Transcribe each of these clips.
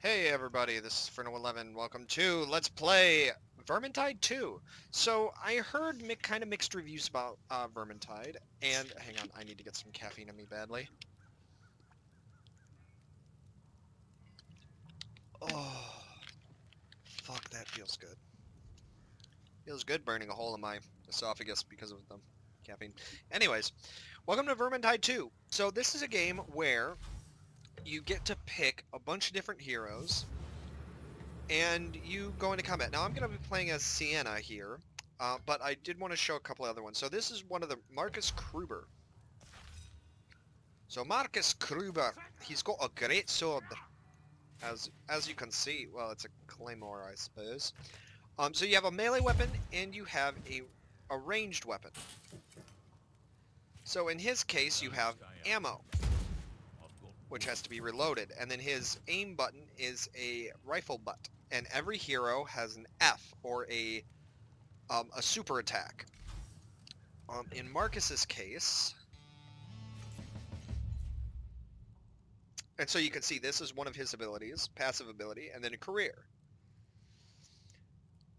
Hey everybody, this is Ferno11. Welcome to Let's Play Vermintide 2. So, I heard kind of mixed reviews about Vermintide, and hang on, I need to get some caffeine in me badly. Oh, fuck, that feels good. Feels good burning a hole in my esophagus because of the caffeine. Anyways, welcome to Vermintide 2. So, this is a game where you get to pick a bunch of different heroes, and you go into combat. Now I'm going to be playing as Sienna here, but I did want to show a couple other ones. So this is one of the Marcus Kruber. So Marcus Kruber, he's got a great sword, as you can see. Well, it's a claymore, I suppose. So you have a melee weapon and you have a ranged weapon. So in his case, you have ammo, which has to be reloaded, and then his aim button is a rifle butt. And every hero has an F, or a super attack. In Marcus's case, and so you can see this is one of his abilities, passive ability, and then a career.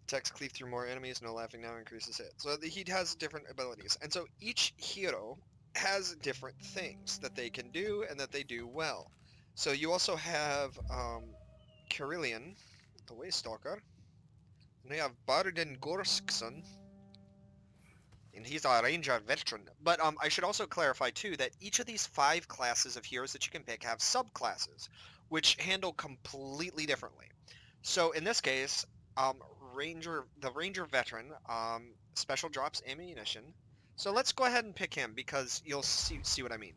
Attacks cleave through more enemies, no laughing now, increases hit. So he has different abilities, and so each hero has different things that they can do and that they do well. So you also have Karelian, the Waystalker, and we have Barden Gorskson, and he's a ranger veteran. But I should also clarify too that each of these 5 classes of heroes that you can pick have subclasses, which handle completely differently. So in this case, the ranger veteran special drops ammunition. So let's go ahead and pick him because you'll see what I mean.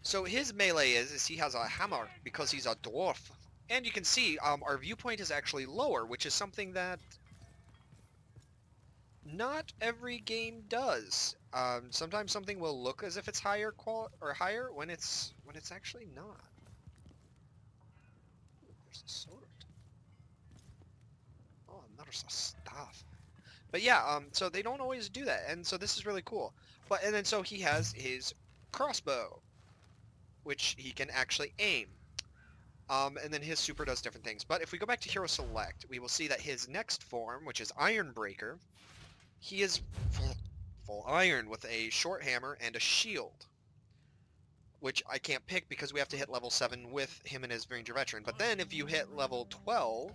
So his melee is he has a hammer because he's a dwarf, and you can see our viewpoint is actually lower, which is something that not every game does. Sometimes something will look as if it's higher when it's actually not. Ooh, there's a sword. Oh, there's a staff. But yeah, so they don't always do that, and so this is really cool. And then so he has his crossbow, which he can actually aim. And then his super does different things. But if we go back to Hero Select, we will see that his next form, which is Ironbreaker, he is full iron with a short hammer and a shield, which I can't pick because we have to hit level 7 with him and his Ranger Veteran. But then if you hit level 12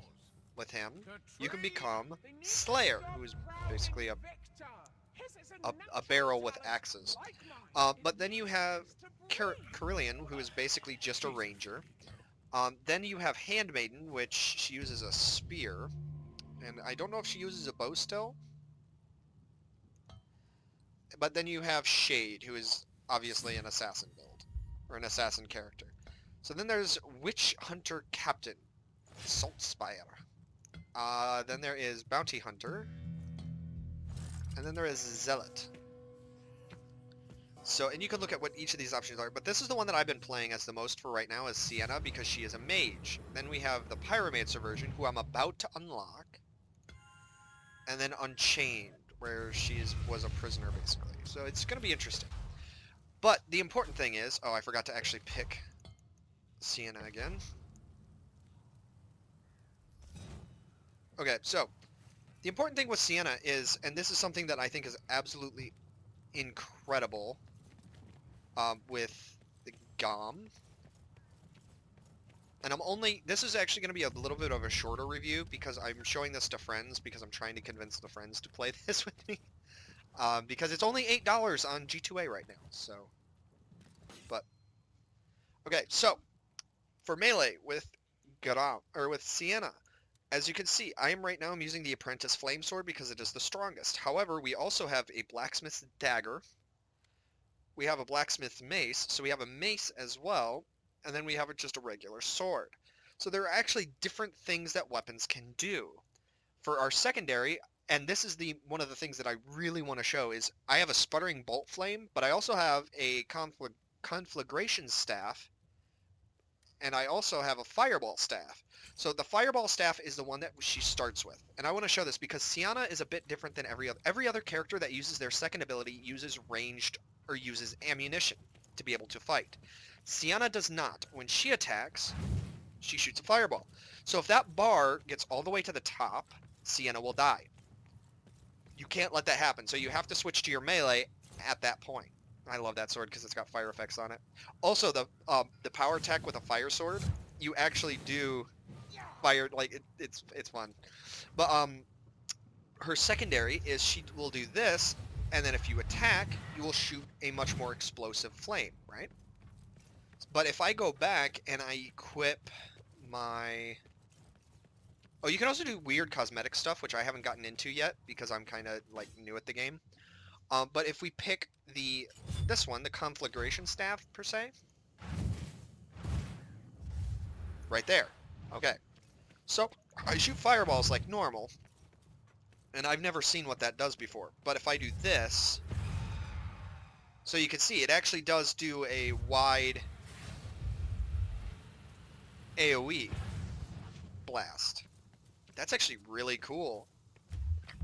with him, you can become Slayer, who is basically a barrel with axes. But then you have Karelian, who is basically just a ranger. Then you have Handmaiden, which she uses a spear, and I don't know if she uses a bow still. But then you have Shade, who is obviously an assassin build, or an assassin character. So then there's Witch Hunter Captain, Saltspire. Then there is Bounty Hunter, and then there is Zealot. So, and you can look at what each of these options are, but this is the one that I've been playing as the most for right now, is Sienna, because she is a mage. Then we have the Pyromancer version, who I'm about to unlock, and then Unchained, where she was a prisoner, basically. So it's going to be interesting. But the important thing is... Oh, I forgot to actually pick Sienna again. Okay, so the important thing with Sienna is, and this is something that I think is absolutely incredible with the GOM. And this is actually going to be a little bit of a shorter review because I'm showing this to friends because I'm trying to convince the friends to play this with me. Because it's only $8 on G2A right now, so. But, okay, so, for melee with Sienna, as you can see, I'm using the Apprentice Flame Sword because it is the strongest. However, we also have a Blacksmith's Dagger. We have a Blacksmith Mace, so we have a mace as well. And then we have just a regular sword. So there are actually different things that weapons can do. For our secondary, and this is one of the things that I really want to show, is I have a Sputtering Bolt Flame, but I also have a Conflagration Staff, and I also have a Fireball Staff. So the Fireball Staff is the one that she starts with. And I want to show this because Sienna is a bit different than every other character that uses their second ability uses ranged or uses ammunition to be able to fight. Sienna does not. When she attacks, she shoots a fireball. So if that bar gets all the way to the top, Sienna will die. You can't let that happen, so you have to switch to your melee at that point. I love that sword because it's got fire effects on it. Also, the power attack with a fire sword, you actually do fire, like, it's fun. But her secondary is she will do this, and then if you attack, you will shoot a much more explosive flame, right? But if I go back and I equip my... Oh, you can also do weird cosmetic stuff, which I haven't gotten into yet because I'm kind of like new at the game. But if we pick this one, the Conflagration Staff per se, right there. Okay, so I shoot fireballs like normal, and I've never seen what that does before. But if I do this, so you can see it actually does do a wide AoE blast. That's actually really cool.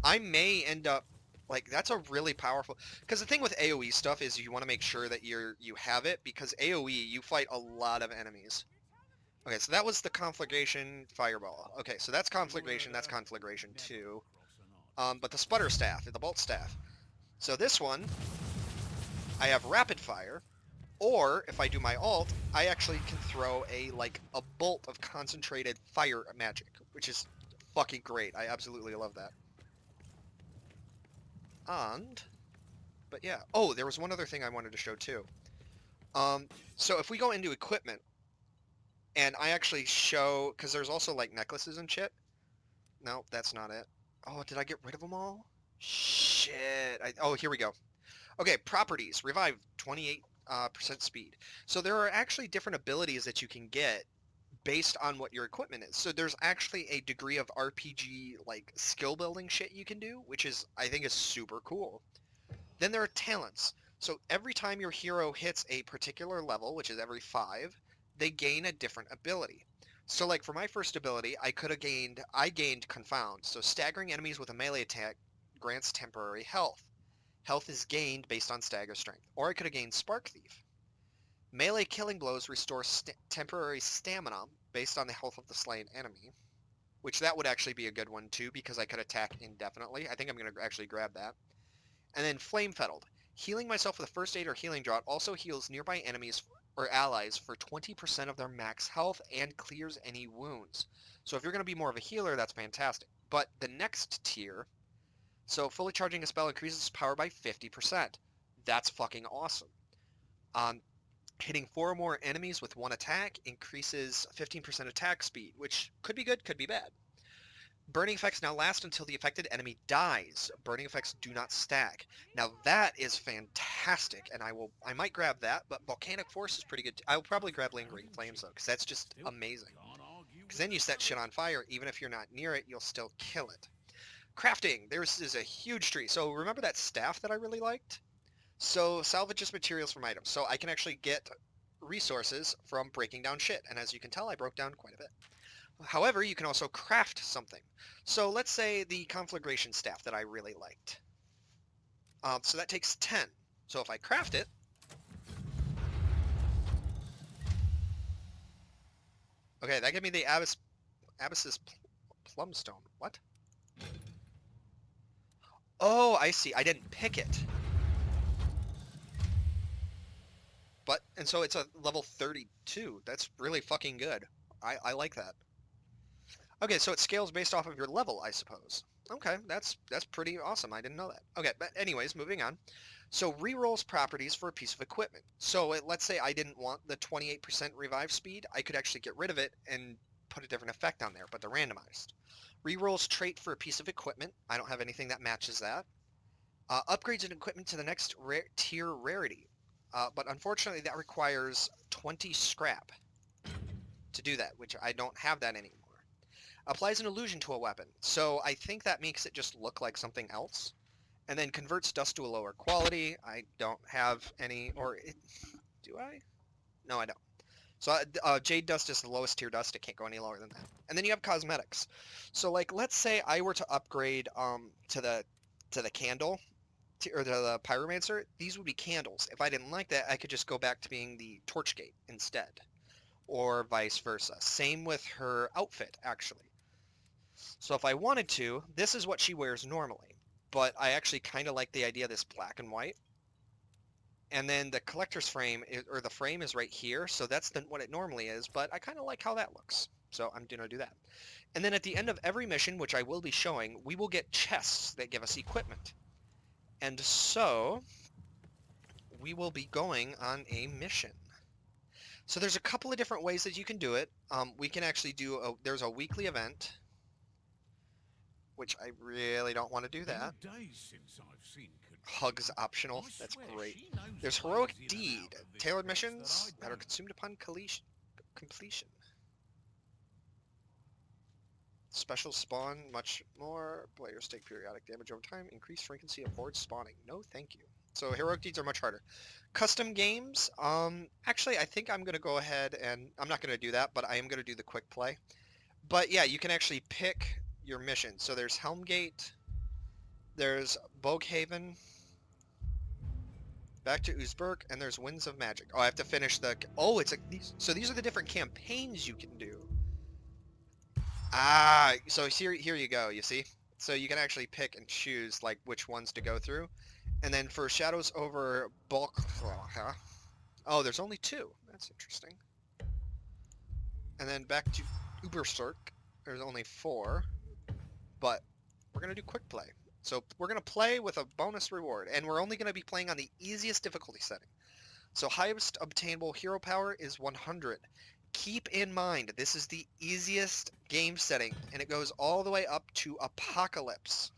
I may end up like that's a really powerful because the thing with AoE stuff is you want to make sure that you have it because AoE you fight a lot of enemies. Okay, so that was the Conflagration Fireball. Okay, so that's Conflagration 2. But the Sputter Staff, the Bolt Staff. So this one, I have Rapid Fire, or if I do my ult, I actually can throw a bolt of concentrated fire magic, which is fucking great. I absolutely love that. But yeah. Oh, there was one other thing I wanted to show too. So if we go into equipment, and I actually show, because there's also like necklaces and shit. No, that's not it. Oh, did I get rid of them all? Shit. Oh, here we go. Okay, properties. Revive 28% speed. So there are actually different abilities that you can get based on what your equipment is. So there's actually a degree of RPG like skill building shit you can do, which is I think is super cool. Then there are talents. So every time your hero hits a particular level, which is every 5, they gain a different ability. So like for my first ability, I gained Confound. So staggering enemies with a melee attack grants temporary health. Health is gained based on stagger strength. Or I could have gained Spark Thief. Melee killing blows restore temporary stamina based on the health of the slain enemy. Which that would actually be a good one too because I could attack indefinitely. I think I'm going to actually grab that. And then Flame Fettled. Healing myself with a first aid or healing draught also heals nearby enemies or allies for 20% of their max health and clears any wounds. So if you're going to be more of a healer, that's fantastic. But the next tier, so fully charging a spell increases power by 50%. That's fucking awesome. Hitting 4 or more enemies with one attack increases 15% attack speed, which could be good, could be bad. Burning effects now last until the affected enemy dies. Burning effects do not stack. Now that is fantastic, and I might grab that, but Volcanic Force is pretty good. I will probably grab Lingering Flames though, because that's just amazing. Because then you set shit on fire, even if you're not near it, you'll still kill it. Crafting, is a huge tree. So remember that staff that I really liked? So salvages materials from items. So I can actually get resources from breaking down shit, and as you can tell, I broke down quite a bit. However, you can also craft something. So let's say the Conflagration Staff that I really liked. So that takes 10. So if I craft it, okay, that gave me the Abyss's Plumstone. What? Oh, I see. I didn't pick it. And so it's a level 32. That's really fucking good. I like that. Okay, so it scales based off of your level, I suppose. Okay, that's pretty awesome. I didn't know that. Okay, but anyways, moving on. So Rerolls Properties for a piece of equipment. So let's say I didn't want the 28% revive speed. I could actually get rid of it and put a different effect on there, but they're randomized. Rerolls trait for a piece of equipment. I don't have anything that matches that. Upgrades an equipment to the next tier rarity. But unfortunately, that requires 20 scrap to do that, which I don't have that anymore. Applies an illusion to a weapon. So I think that makes it just look like something else. And then converts dust to a lower quality. I don't have any, do I? No, I don't. So Jade Dust is the lowest tier dust. It can't go any lower than that. And then you have cosmetics. So like, let's say I were to upgrade to the candle, or the pyromancer. These would be candles. If I didn't like that, I could just go back to being the torch gate instead. or vice versa. Same with her outfit, actually. So if I wanted to, this is what she wears normally, but I actually kind of like the idea of this black and white. And then the collector's frame, or the frame is right here, so that's what it normally is, but I kind of like how that looks. So I'm going to do that. And then at the end of every mission, which I will be showing, we will get chests that give us equipment. And so we will be going on a mission. So there's a couple of different ways that you can do it. We can actually do, there's a weekly event, which I really don't want to do that. Hugs optional. That's great. There's Heroic Deed. Tailored missions that are consumed upon completion. Special spawn, much more. Players take periodic damage over time. Increased frequency of horde spawning. No, thank you. So Heroic Deeds are much harder. Custom games. Actually, I think I'm going to go ahead and... I'm not going to do that, but I am going to do the quick play. But yeah, you can actually pick your mission. So there's Helmgate. There's Boghaven. Back to Uzburg, and there's Winds of Magic. Oh, I have to finish the... Oh, it's so these are the different campaigns you can do. Ah, so here you go, you see? So you can actually pick and choose, like, which ones to go through. And then for Shadows over Bulk... Oh, there's only 2. That's interesting. And then back to Uberserk, there's only 4. But we're going to do quick play. So we're going to play with a bonus reward, and we're only going to be playing on the easiest difficulty setting. So highest obtainable hero power is 100. Keep in mind, this is the easiest game setting, and it goes all the way up to Apocalypse.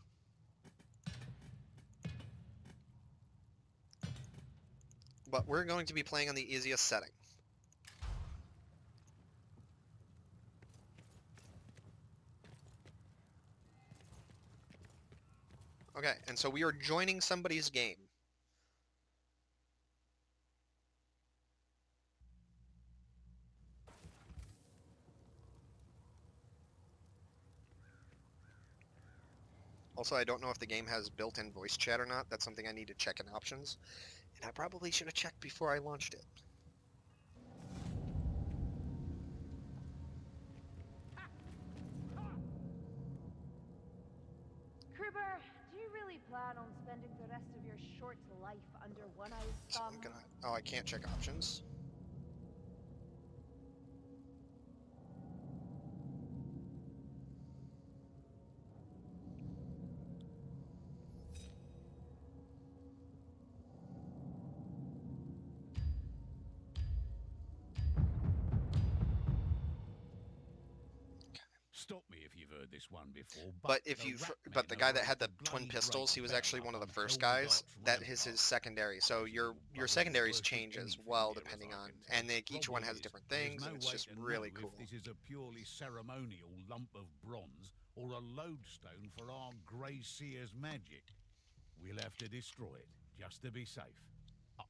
But we're going to be playing on the easiest setting. Okay, and so we are joining somebody's game. Also, I don't know if the game has built-in voice chat or not. That's something I need to check in options. And I probably should have checked before I launched it. Kruber, do you really plan on spending the rest of your short life under one-eye's thumb? So oh, I can't check options. Stop me if you've heard this one before. But the guy that had the twin pistols, he was actually one of the first guys. That is his secondary. So your secondaries change as well depending on, and each one has different things. And it's just really cool. If this is a purely ceremonial lump of bronze or a lodestone for our Grey Seer's magic. We'll have to destroy it just to be safe.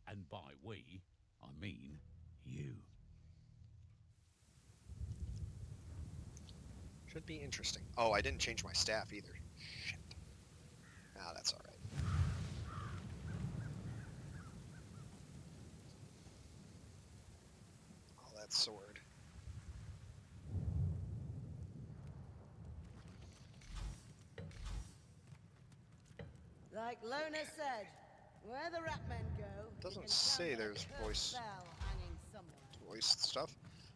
And by we, I mean you. Should be interesting. Oh, I didn't change my staff either. Shit. Ah, that's alright. Oh, that sword. Like Lona said, where the rat men go... Doesn't say there's voice stuff.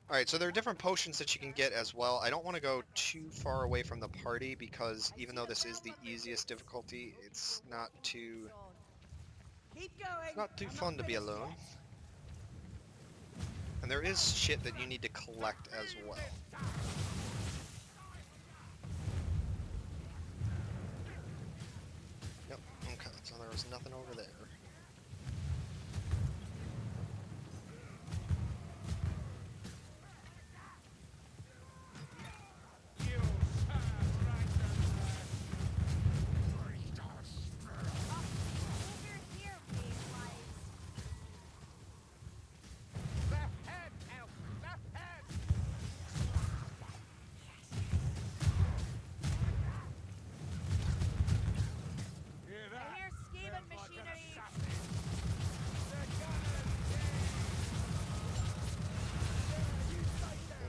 Alright, so there are different potions that you can get as well. I don't want to go too far away from the party because even though this is the easiest difficulty, it's not too fun to be alone. And there is shit that you need to collect as well. Yep, okay, so there was nothing over there.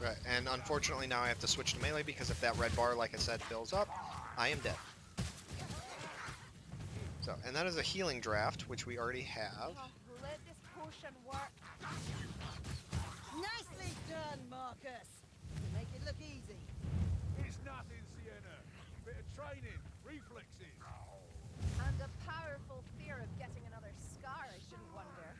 Right, and unfortunately now I have to switch to melee because if that red bar, like I said, fills up, I am dead. So, and that is a healing draft, which we already have. Oh, let this potion work. Nicely done, Marcus. You make it look easy. It's nothing, Sienna. Bit of training, reflexes. And a powerful fear of getting another scar, I shouldn't wonder.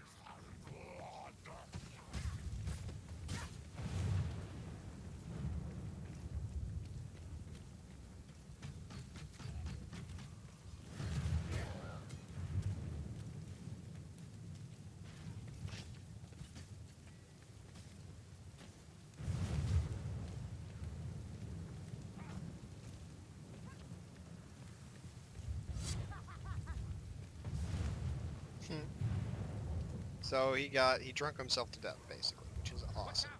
So he drunk himself to death, basically, which is awesome.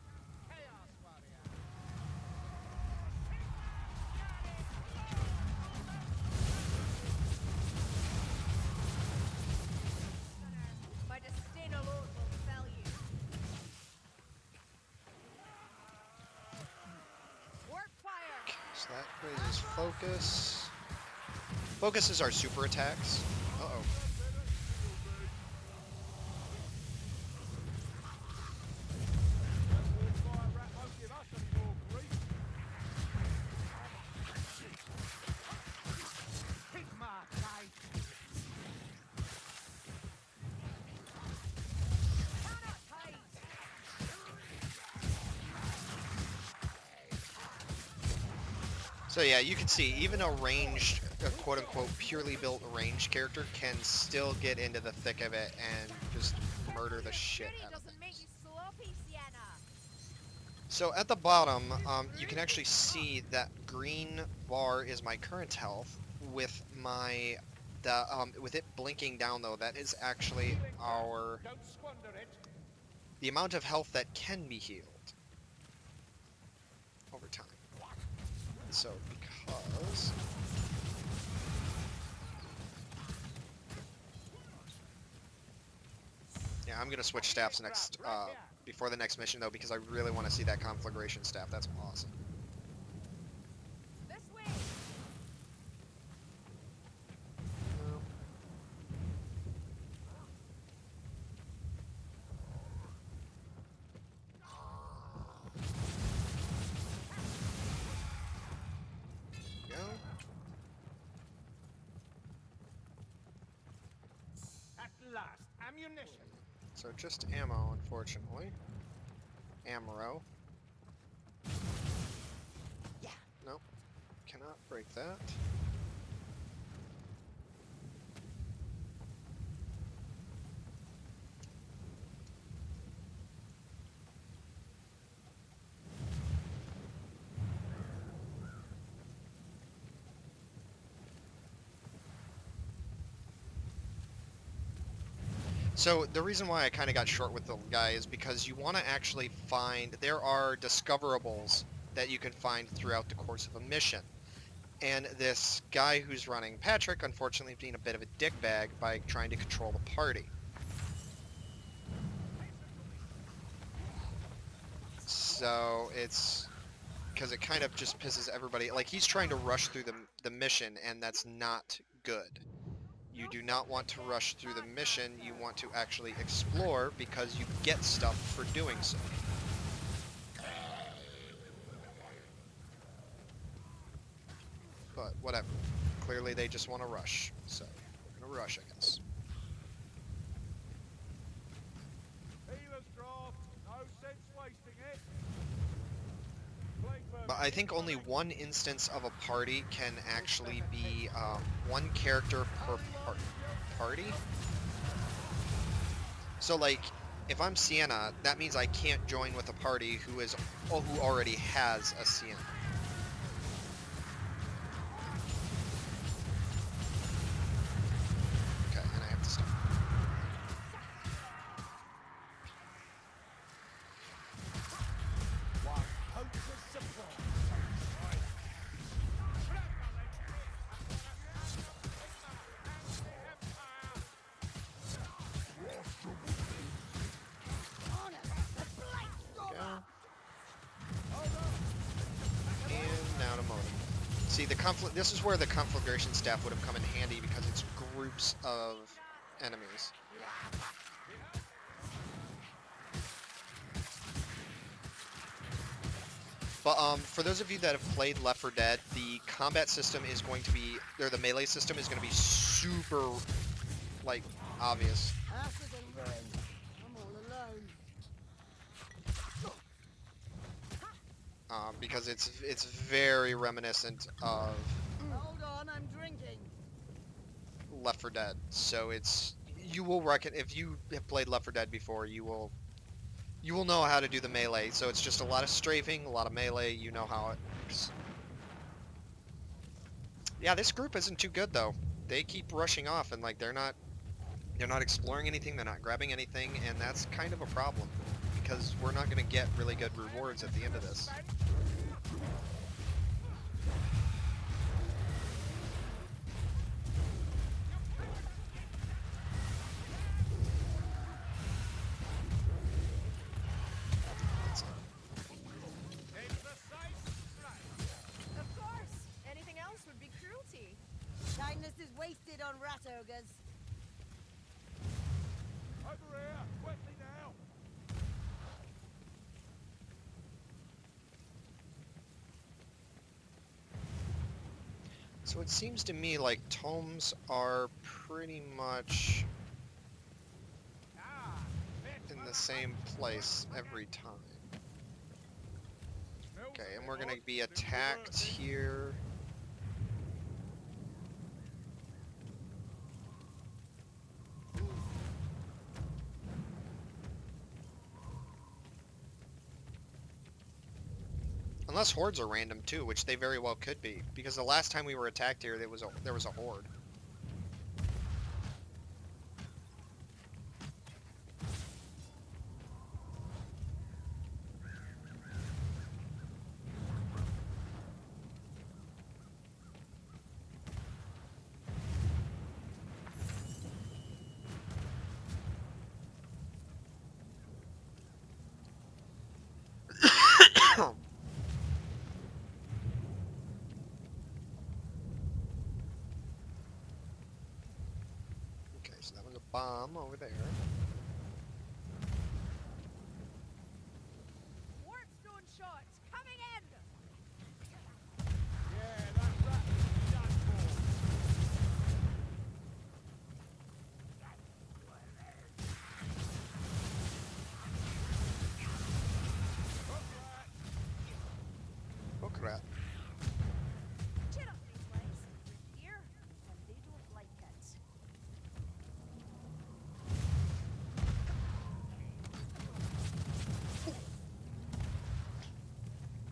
My disdain alone will fell you. Work fire! So that raises focus. Focus is our super attacks. Uh-oh. So yeah, you can see, even a ranged, quote-unquote, purely built ranged character can still get into the thick of it and just murder the shit out of doesn't make things. you sloppy, Sienna. So at the bottom, you can actually see that green bar is my current health. With with it blinking down though, that is actually Don't squander it. the amount of health that can be healed over time. So because yeah, I'm gonna switch staffs next before the next mission though, because I really want to see that conflagration staff. That's awesome. This way. Go. At last, ammunition. So just ammo, unfortunately. Ammo. Yeah. Nope. Cannot break that. So the reason why I kind of got short with the guy is because you want to actually find, there are discoverables that you can find throughout the course of a mission. And this guy who's running Patrick, unfortunately, is being a bit of a dickbag by trying to control the party. So it's because it kind of just pisses everybody, like he's trying to rush through the mission, and that's not good. You do not want to rush through the mission, you want to actually explore because you get stuff for doing so. But whatever. Clearly they just want to rush, so we're going to rush, I guess. Healer's draft. No sense wasting it. But I think only one instance of a party can actually be one character per party. So like, if I'm Sienna, that means I can't join with a party who already has a Sienna. Okay, and I have to stop. Go. See, this is where the conflagration staff would have come in handy because it's groups of enemies. But for those of you that have played Left 4 Dead, the combat system is going to be, or the melee system is going to be super, like, obvious. Acid and ruin. I'm all alone. Because it's very reminiscent of Hold on, I'm drinking. Left 4 Dead. So you will if you have played Left 4 Dead before, you will know how to do the melee. So it's just a lot of strafing, a lot of melee. You know how it works. Yeah, this group isn't too good though. They keep rushing off and like they're not exploring anything. They're not grabbing anything, and that's kind of a problem because we're not going to get really good rewards at the end of this. Of course. Anything else would be cruelty. Kindness is wasted on rat ogres. Over here! Quickly now! So it seems to me like tomes are pretty much in the same place every time. Okay, and we're gonna be attacked here. Unless hordes are random too, which they very well could be, because the last time we were attacked here, there was a horde. Okay, so that was a bomb over there. Warpstone shots coming in. Yeah, that rat is done for. Oh crap. Cheer up, these legs. We're here, and they don't like it.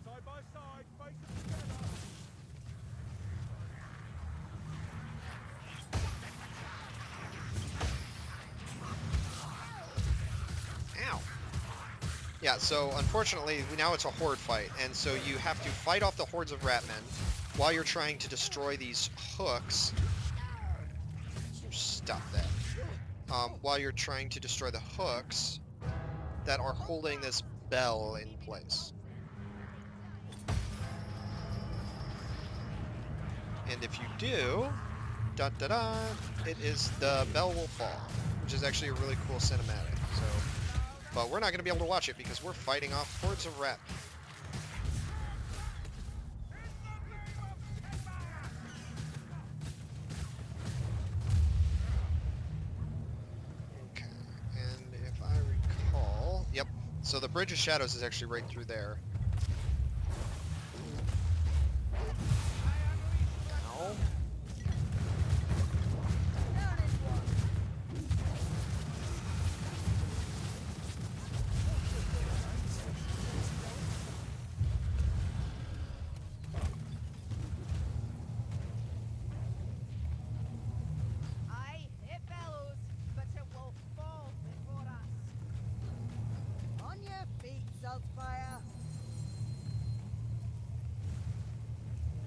Side by side, face them together. Ow. Yeah, so unfortunately, now it's a horde fight, and so you have to fight off the hordes of ratmen while you're trying to destroy these hooks. Stop that. While you're trying to destroy the hooks that are holding this bell in place. And if you do, da-da-da, the bell will fall, which is actually a really cool cinematic. So, but we're not going to be able to watch it because we're fighting off hordes of rat. Okay, and if I recall, yep. So the Bridge of Shadows is actually right through there. Ow. Down in one. Aye, it bellows, but it will fall before us. On your feet, Saltfire.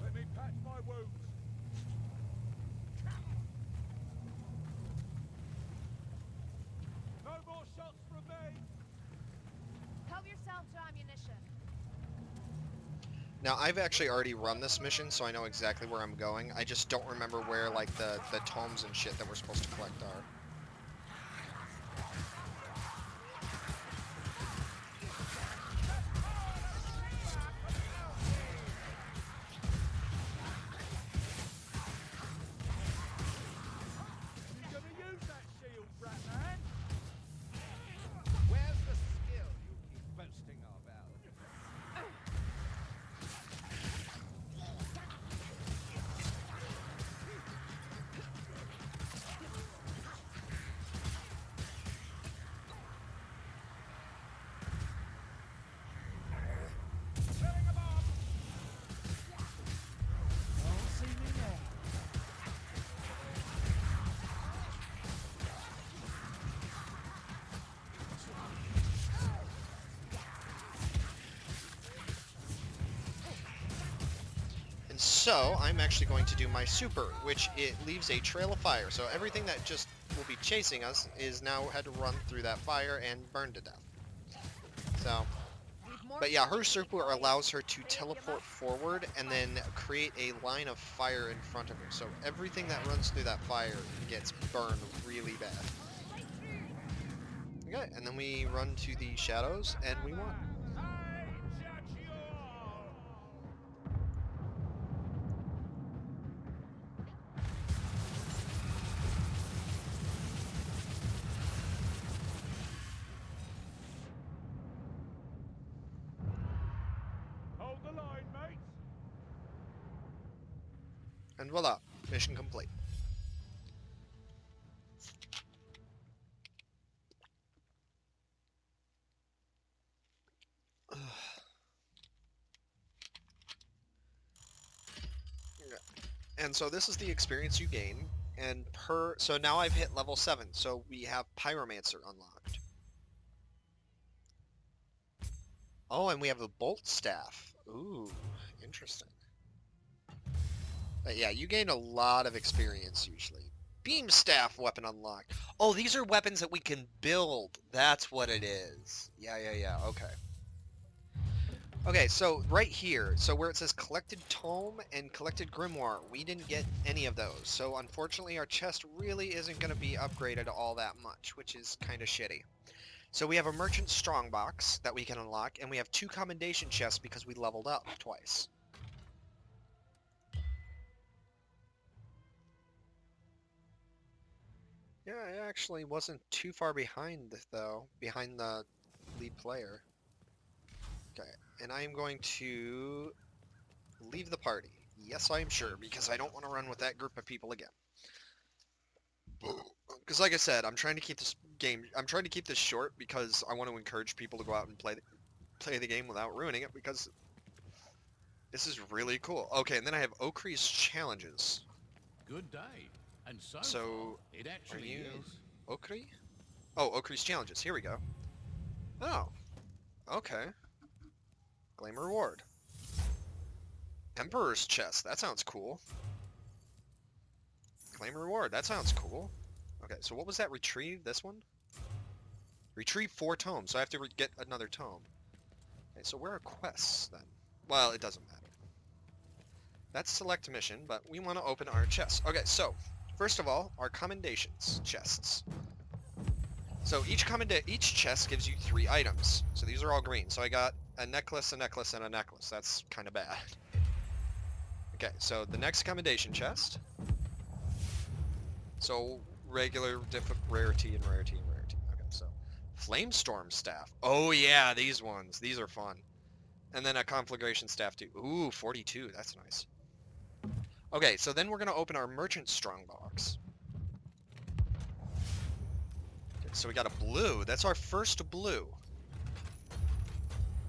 Let me patch my wounds. No more shots from me. Help yourself to ammunition. Now, I've actually already run this mission, so I know exactly where I'm going. I just don't remember where, like, the tomes and shit that we're supposed to collect are. You gonna use that shield, Bratman? Where's the skill you keep boasting about? Setting a bomb! Don't see me now. And so, I'm actually going to do my super, which it leaves a trail of fire. So everything that just will be chasing us is now had to run through that fire and burn to death. So, but yeah, her super allows her to teleport forward and then create a line of fire in front of her. So everything that runs through that fire gets burned really bad. Okay, and then we run to the shadows and we won. I judge you all! Hold the line, mate. And voila, mission complete. And so this is the experience you gain, and so now I've hit level 7, so we have Pyromancer unlocked. Oh, and we have a Bolt Staff. Ooh, interesting. But yeah, you gain a lot of experience usually. Beam Staff weapon unlocked. Oh, these are weapons that we can build. That's what it is. Yeah, okay. Okay, so right here, so where it says Collected Tome and Collected Grimoire, we didn't get any of those. So unfortunately our chest really isn't going to be upgraded all that much, which is kind of shitty. So we have a Merchant Strongbox that we can unlock, and we have 2 Commendation Chests because we leveled up twice. Yeah, I actually wasn't too far behind, though, behind the lead player. Okay, and I am going to leave the party. Yes, I am sure, because I don't want to run with that group of people again. Because like I said, I'm trying to keep this short because I want to encourage people to go out and play the game without ruining it, because this is really cool. Okay, and then I have Okri's challenges. Good day. And so So, far, it are actually you is. Okri? Oh, Okri's challenges. Here we go. Oh, okay. Claim reward. Emperor's chest. That sounds cool. Claim reward. That sounds cool. Okay, so what was that? Retrieve this one? Retrieve 4 tomes. So I have to get another tome. Okay, so where are quests then? Well, it doesn't matter. That's select mission, but we want to open our chests. Okay, so first of all, our Commendations Chests. So each chest gives you 3 items. So these are all green. So I got a necklace, and a necklace. That's kind of bad. Okay, so the next Commendation Chest. So regular, rarity, and rarity, and rarity. Okay, so Flamestorm Staff. Oh yeah, these ones. These are fun. And then a Conflagration Staff too. Ooh, 42. That's nice. Okay, so then we're going to open our Merchant Strongbox. Okay, so we got a blue. That's our first blue.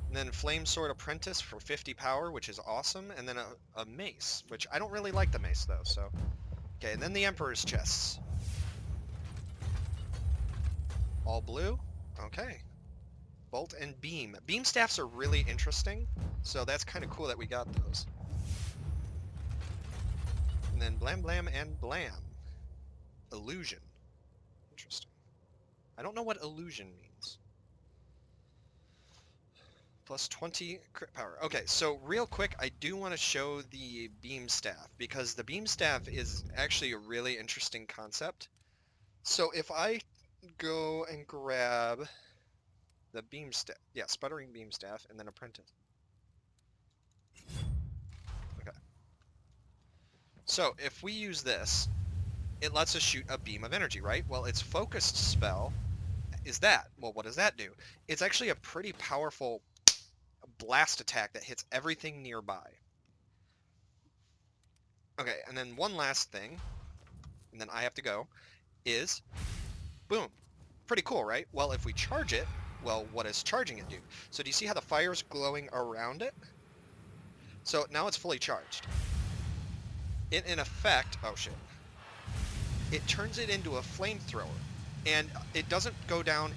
And then Flame Sword Apprentice for 50 power, which is awesome. And then a mace, which I don't really like the mace though, so... Okay, and then the Emperor's chests. All blue? Okay. Bolt and Beam. Beam staffs are really interesting, so that's kind of cool that we got those. And then Blam Blam and Blam. Illusion. Interesting. I don't know what illusion means. Plus 20 crit power. Okay, so real quick, I do want to show the beam staff because the beam staff is actually a really interesting concept. So if I go and grab the beam staff, yeah, sputtering beam staff, and then apprentice. Okay. So if we use this, it lets us shoot a beam of energy, right? Well, its focused spell is that. Well, what does that do? It's actually a pretty powerful blast attack that hits everything nearby. Okay, and then one last thing, and then I have to go, is boom. Pretty cool, right? Well, if we charge it, well, what does charging it do? So do you see how the fire's glowing around it? So now it's fully charged. It, in effect, oh shit, it turns it into a flamethrower. And it doesn't go down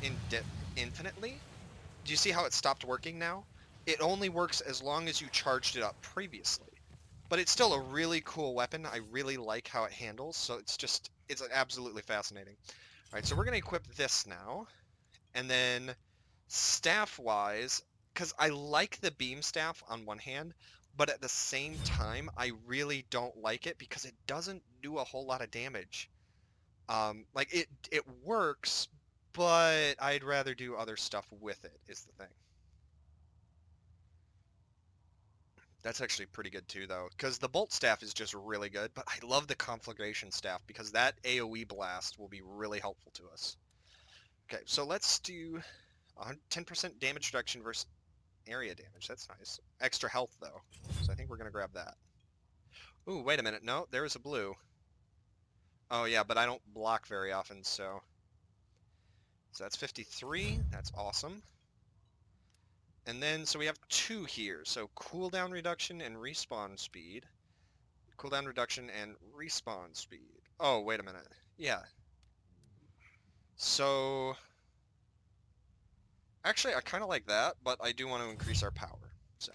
infinitely. Do you see how it stopped working now? It only works as long as you charged it up previously. But it's still a really cool weapon. I really like how it handles, so it's absolutely fascinating. Alright, so we're going to equip this now. And then staff-wise, because I like the beam staff on one hand, but at the same time, I really don't like it because it doesn't do a whole lot of damage. Like, it works, but I'd rather do other stuff with it, is the thing. That's actually pretty good too, though, because the bolt staff is just really good, but I love the conflagration staff because that AoE blast will be really helpful to us. Okay, so let's do 10% damage reduction versus area damage. That's nice. Extra health, though, so I think we're going to grab that. Ooh, wait a minute. No, there is a blue. Oh, yeah, but I don't block very often, so that's 53. That's awesome. And then, so we have 2 here. So cooldown reduction and respawn speed. Cooldown reduction and respawn speed. Oh, wait a minute. Yeah. So, actually, I kind of like that, but I do want to increase our power. So,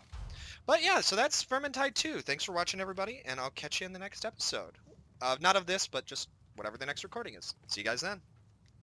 but yeah, so that's Vermintide 2. Thanks for watching, everybody, and I'll catch you in the next episode. Not of this, but just whatever the next recording is. See you guys then.